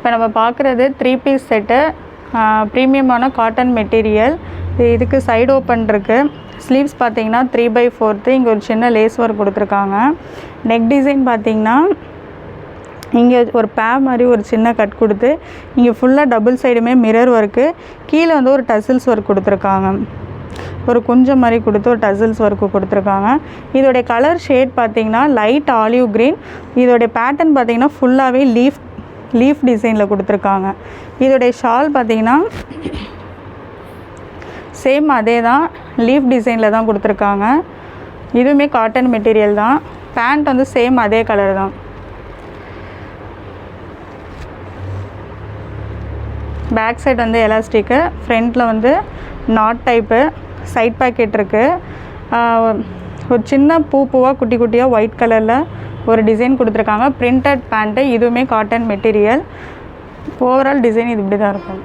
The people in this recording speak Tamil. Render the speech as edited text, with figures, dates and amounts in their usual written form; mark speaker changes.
Speaker 1: இப்போ நம்ம பார்க்குறது 3 பீஸ் செட்டு, ப்ரீமியமான காட்டன் மெட்டீரியல். இதுக்கு சைடு ஓப்பன் இருக்குது. ஸ்லீவ்ஸ் பார்த்தீங்கன்னா 3/4. இங்கே ஒரு சின்ன லேஸ் ஒர்க் கொடுத்துருக்காங்க. நெக் டிசைன் பார்த்தீங்கன்னா இங்கே ஒரு மாதிரி ஒரு சின்ன கட் கொடுத்து இங்கே ஃபுல்லாக டபுள் சைடுமே மிரர் ஒர்க்கு, கீழே வந்து ஒரு டசில்ஸ் ஒர்க் கொடுத்துருக்காங்க. ஒரு குஞ்சம் மாதிரி கொடுத்து ஒரு டசில்ஸ் ஒர்க்கு கொடுத்துருக்காங்க. இதோடைய கலர் ஷேட் பார்த்திங்கன்னா லைட் ஆலிவ் க்ரீன். இதோடைய பேட்டர்ன் பார்த்திங்கன்னா ஃபுல்லாகவே லீஃப் டிசைனில் கொடுத்துருக்காங்க. இதோடைய ஷால் பார்த்திங்கன்னா சேம் அதே தான், லீஃப் டிசைனில் தான் கொடுத்துருக்காங்க. இதுவுமே காட்டன் மெட்டீரியல் தான். பேண்ட் வந்து சேம் அதே கலர் தான். பேக் சைடு வந்து எலாஸ்டிக்கு, ஃப்ரண்ட்டில் வந்து நாட் டைப்பு, சைட் பாக்கெட் இருக்குது. ஒரு சின்ன பூவாக குட்டி குட்டியாக ஒயிட் கலரில் ஒரு டிசைன் கொடுத்துருக்காங்க. பிரிண்டட் பேண்ட்டு, இதுவுமே காட்டன் மெட்டீரியல். ஓவரால் டிசைன் இது இப்படி தான் இருக்கும்.